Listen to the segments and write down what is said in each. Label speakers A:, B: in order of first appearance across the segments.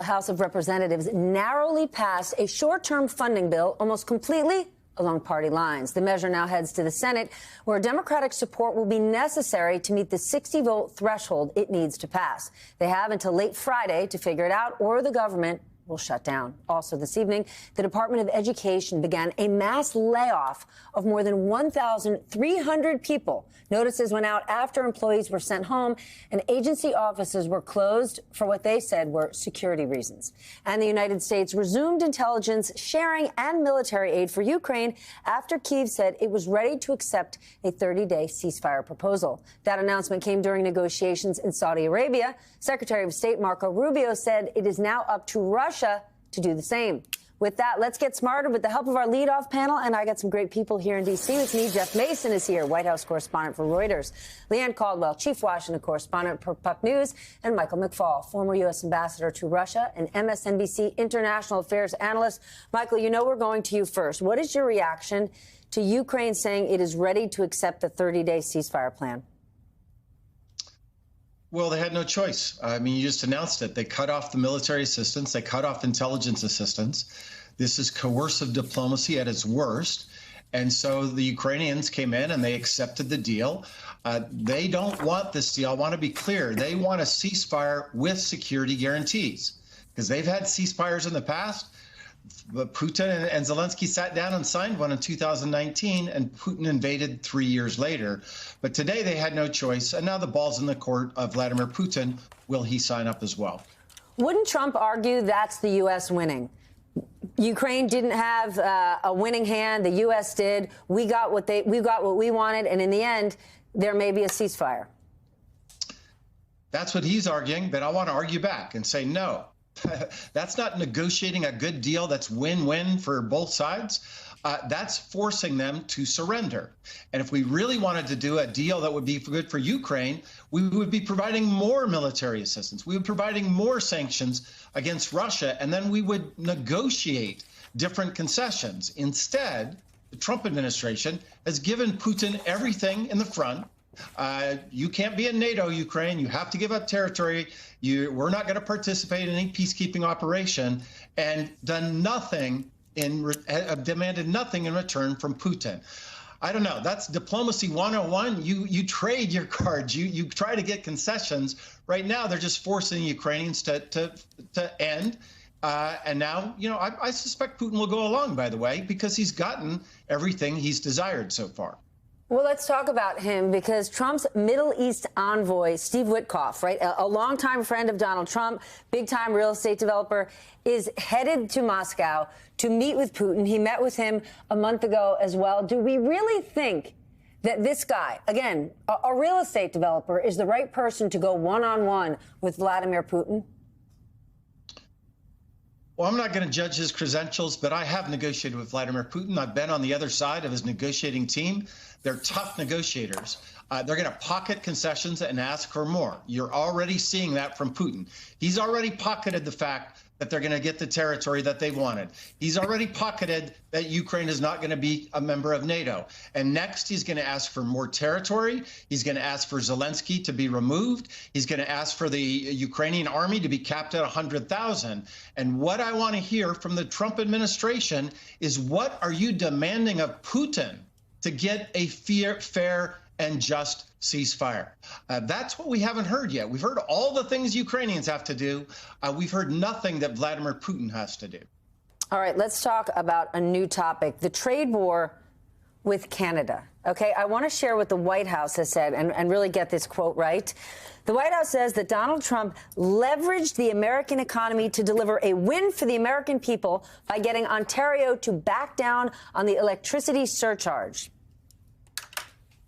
A: The House of Representatives narrowly passed a short-term funding bill almost completely along party lines. The measure now heads to the Senate, where Democratic support will be necessary to meet the 60-vote threshold it needs to pass. They have until late Friday to figure it out, or the government will shut down. Also this evening, the Department of Education began a mass layoff of more than 1,300 people. Notices went out after employees were sent home and agency offices were closed for what they said were security reasons. And the United States resumed intelligence sharing and military aid for Ukraine after Kyiv said it was ready to accept a 30-day ceasefire proposal. That announcement came during negotiations in Saudi Arabia. Secretary of State Marco Rubio said it is now up to Russia to do the same. With that, let's get smarter with the help of our leadoff panel. And I got some great people here in D.C. with me. Jeff Mason is here, White House correspondent for Reuters. Leanne Caldwell, chief Washington correspondent for Puck News. And Michael McFaul, former U.S. ambassador to Russia and MSNBC international affairs analyst. Michael, you know we're going to you first. What is your reaction to Ukraine saying it is ready to accept the 30-day ceasefire plan?
B: Well, they had no choice. I mean, you just announced it. They cut off the military assistance. They cut off intelligence assistance. This is coercive diplomacy at its worst. And so the Ukrainians came in and they accepted the deal. They don't want this deal. I want to be clear. They want a ceasefire with security guarantees because they've had ceasefires in the past. But Putin and Zelensky sat down and signed one in 2019, and Putin invaded 3 years later. But today they had no choice, and now the ball's in the court of Vladimir Putin. Will he sign up as well?
A: Wouldn't Trump argue that's the U.S. winning? Ukraine didn't have a winning hand. The U.S. did. We got what we wanted, and in the end, there may be a ceasefire.
B: That's what he's arguing, but I want to argue back and say no. That's not negotiating a good deal that's win-win for both sides. That's forcing them to surrender. And if we really wanted to do a deal that would be good for Ukraine, we would be providing more military assistance. We would be providing more sanctions against Russia, and then we would negotiate different concessions. Instead, the Trump administration has given Putin everything in the front. You can't be in NATO, Ukraine. You have to give up territory. We're not going to participate in any peacekeeping operation, and done nothing demanded nothing in return from Putin. I don't know. That's diplomacy 101. You trade your cards. You try to get concessions. Right now, they're just forcing the Ukrainians to end. And now, you know, I suspect Putin will go along, by the way, because he's gotten everything he's desired so far.
A: Well, let's talk about him, because Trump's Middle East envoy, Steve Witkoff, right, a longtime friend of Donald Trump, big-time real estate developer, is headed to Moscow to meet with Putin. He met with him a month ago as well. Do we really think that this guy, again, a real estate developer, is the right person to go one-on-one with Vladimir Putin?
B: Well, I'm not going to judge his credentials, but I have negotiated with Vladimir Putin. I've been on the other side of his negotiating team. They're tough negotiators. They're going to pocket concessions and ask for more. You're already seeing that from Putin. He's already pocketed the fact that they're going to get the territory that they wanted. He's already pocketed that Ukraine is not going to be a member of NATO. And next, he's going to ask for more territory. He's going to ask for Zelensky to be removed. He's going to ask for the Ukrainian army to be capped at 100,000. And what I want to hear from the Trump administration is, what are you demanding of Putin to get a fair and just ceasefire? That's what we haven't heard yet. We've heard all the things Ukrainians have to do. We've heard nothing that Vladimir Putin has to do.
A: All right, let's talk about a new topic, the trade war with Canada. Okay, I want to share what the White House has said and really get this quote right. The White House says that Donald Trump leveraged the American economy to deliver a win for the American people by getting Ontario to back down on the electricity surcharge.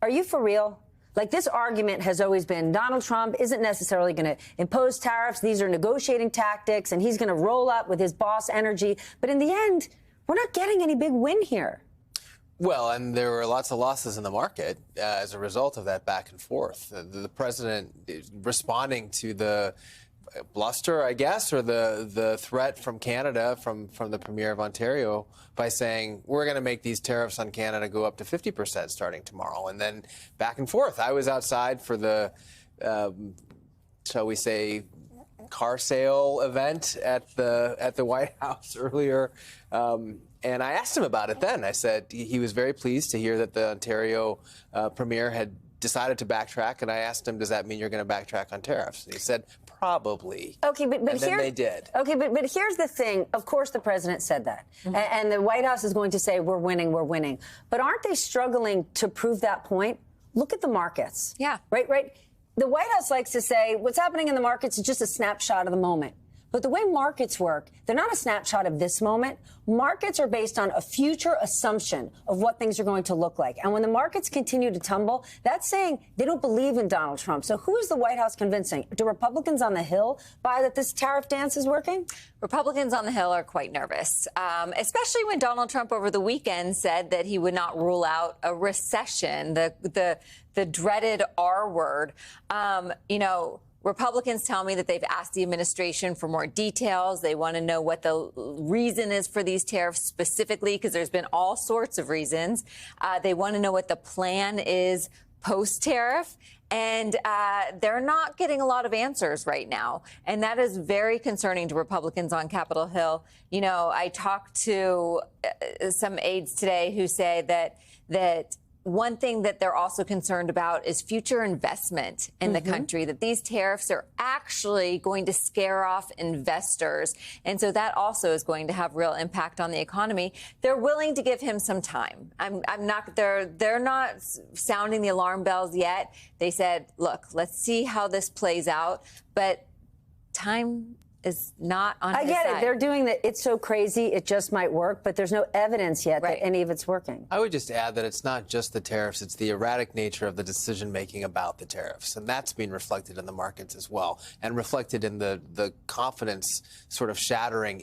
A: Are you for real? Like, this argument has always been Donald Trump isn't necessarily going to impose tariffs. These are negotiating tactics, and he's going to roll up with his boss energy. But in the end, we're not getting any big win here.
C: Well, and there were lots of losses in the market as a result of that back and forth. The president is responding to the bluster, I guess, or the threat from Canada, from the Premier of Ontario, by saying, we're going to make these tariffs on Canada go up to 50% starting tomorrow. And then back and forth. I was outside for the, shall we say, car sale event at the White House earlier. And I asked him about it then. I said he was very pleased to hear that the Ontario premier had decided to backtrack. And I asked him, does that mean you're going to backtrack on tariffs? And he said, probably.
A: Okay, but
C: and then they did.
A: Okay, but here's the thing. Of course, the president said that. And the White House is going to say, we're winning, we're winning. But aren't they struggling to prove that point? Look at the markets.
D: Yeah.
A: Right. The White House likes to say what's happening in the markets is just a snapshot of the moment. But the way markets work, they're not a snapshot of this moment. Markets are based on a future assumption of what things are going to look like. And when the markets continue to tumble, that's saying they don't believe in Donald Trump. So who is the White House convincing? Do Republicans on the Hill buy that this tariff dance is working?
D: Republicans on the Hill are quite nervous, especially when Donald Trump over the weekend said that he would not rule out a recession, the dreaded R word. Republicans tell me that they've asked the administration for more details. They want to know what the reason is for these tariffs specifically, because there's been all sorts of reasons. They want to know what the plan is post-tariff. And they're not getting a lot of answers right now. And that is very concerning to Republicans on Capitol Hill. I talked to some aides today who say that one thing that they're also concerned about is future investment in the country, that these tariffs are actually going to scare off investors. And so that also is going to have real impact on the economy. They're willing to give him some time. They're not sounding the alarm bells yet. They said, look, let's see how this plays out. But time is not on his side. I get
A: it. They're doing that. It's so crazy. It just might work, but there's no evidence yet that any of it's working.
C: I would just add that it's not just the tariffs. It's the erratic nature of the decision making about the tariffs. And that's being reflected in the markets as well, and reflected in the confidence sort of shattering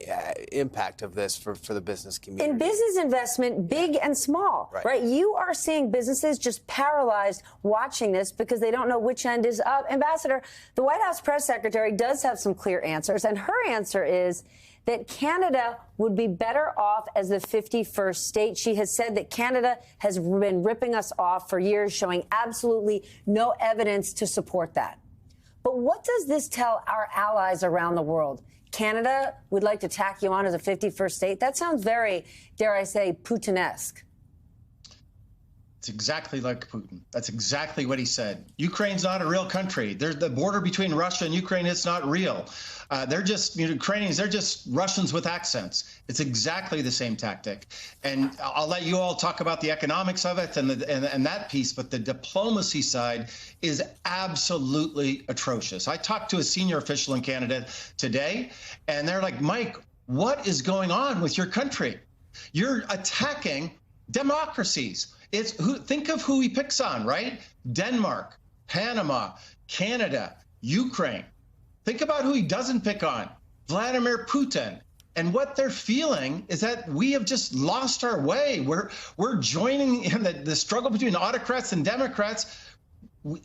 C: impact of this for the business community.
A: In business investment, big and small, right? You are seeing businesses just paralyzed watching this because they don't know which end is up. Ambassador, the White House press secretary does have some clear answers. And her answer is that Canada would be better off as the 51st state. She has said that Canada has been ripping us off for years, showing absolutely no evidence to support that. But what does this tell our allies around the world? Canada would like to tack you on as a 51st state? That sounds very, dare I say, Putinesque.
B: It's exactly like Putin. That's exactly what he said. Ukraine's not a real country. There's the border between Russia and Ukraine. It's not real. They're just Ukrainians. They're just Russians with accents. It's exactly the same tactic. And I'll let you all talk about the economics of it and that piece. But the diplomacy side is absolutely atrocious. I talked to a senior official in Canada today, and they're like, Mike, what is going on with your country? You're attacking democracies. Think of who he picks on, right? Denmark, Panama, Canada, Ukraine. Think about who he doesn't pick on, Vladimir Putin. And what they're feeling is that we have just lost our way. We're joining in the struggle between autocrats and Democrats.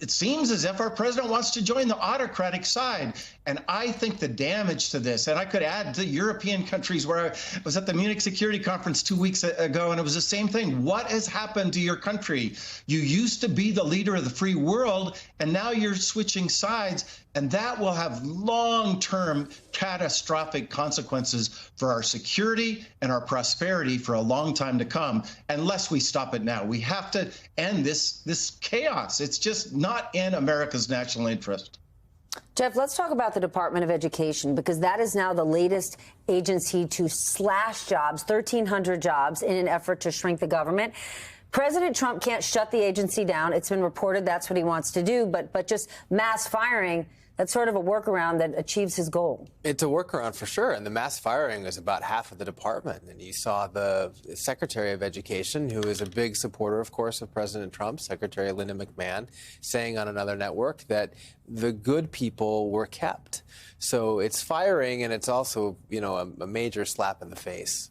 B: It seems as if our president wants to join the autocratic side. And I think the damage to this, and I could add to European countries where I was at the Munich Security Conference 2 weeks ago, and it was the same thing. What has happened to your country? You used to be the leader of the free world, and now you're switching sides. And that will have long-term catastrophic consequences for our security and our prosperity for a long time to come, unless we stop it now. We have to end this chaos. It's just not in America's national interest.
A: Jeff, let's talk about the Department of Education, because that is now the latest agency to slash jobs, 1,300 jobs, in an effort to shrink the government. President Trump can't shut the agency down. It's been reported that's what he wants to do. But just mass firing, that's sort of a workaround that achieves his goal. It's
C: a workaround for sure. And the mass firing is about half of the department. And you saw the Secretary of Education, who is a big supporter, of course, of President Trump, Secretary Linda McMahon, saying on another network that the good people were kept. So it's firing, and it's also, a major slap in the face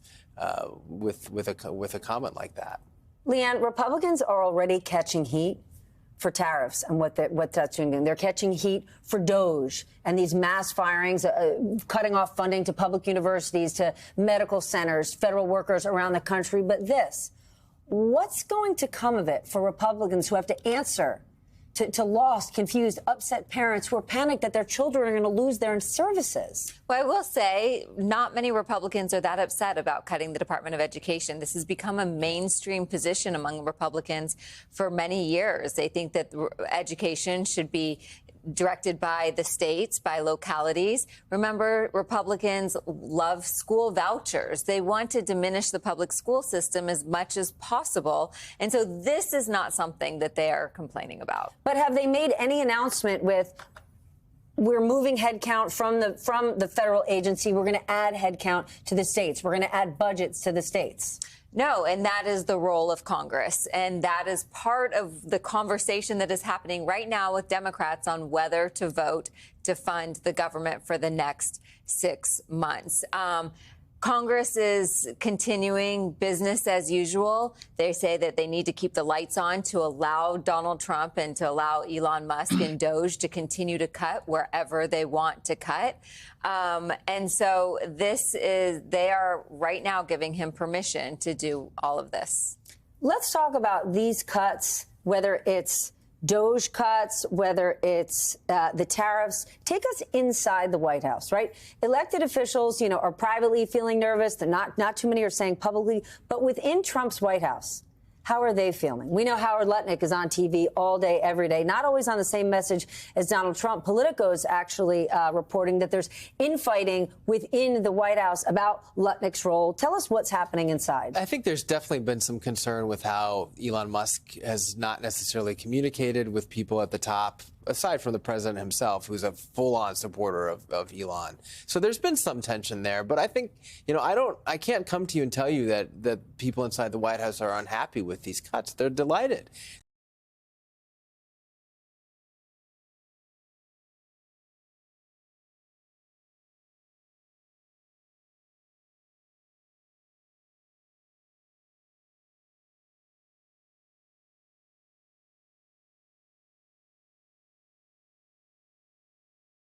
C: with a comment like that.
A: Leanne, Republicans are already catching heat for tariffs and what that's doing. They're catching heat for DOGE and these mass firings, cutting off funding to public universities, to medical centers, federal workers around the country. But what's going to come of it for Republicans who have to answer to lost, confused, upset parents who are panicked that their children are going to lose their services.
D: Well, I will say not many Republicans are that upset about cutting the Department of Education. This has become a mainstream position among Republicans for many years. They think that education should be directed by the states, by localities. Remember, Republicans love school vouchers. They want to diminish the public school system as much as possible. And so this is not something that they are complaining about.
A: But have they made any announcement with, we're moving headcount from the federal agency, we're going to add headcount to the states, we're going to add budgets to the states?
D: No, and that is the role of Congress. And that is part of the conversation that is happening right now with Democrats on whether to vote to fund the government for the next 6 months. Congress is continuing business as usual. They say that they need to keep the lights on to allow Donald Trump and to allow Elon Musk and Doge to continue to cut wherever they want to cut. And so they are right now giving him permission to do all of this.
A: Let's talk about these cuts, whether it's Doge cuts, whether it's the tariffs. Take us inside the White House, right? Elected officials, are privately feeling nervous. They're not too many are saying publicly. But within Trump's White House, how are they feeling? We know Howard Lutnick is on TV all day, every day, not always on the same message as Donald Trump. Politico is actually reporting that there's infighting within the White House about Lutnick's role. Tell us what's happening inside.
C: I think there's definitely been some concern with how Elon Musk has not necessarily communicated with people at the top, aside from the president himself, who's a full-on supporter of Elon. So there's been some tension there. But I think, I can't come to you and tell you that people inside the White House are unhappy with these cuts. They're delighted.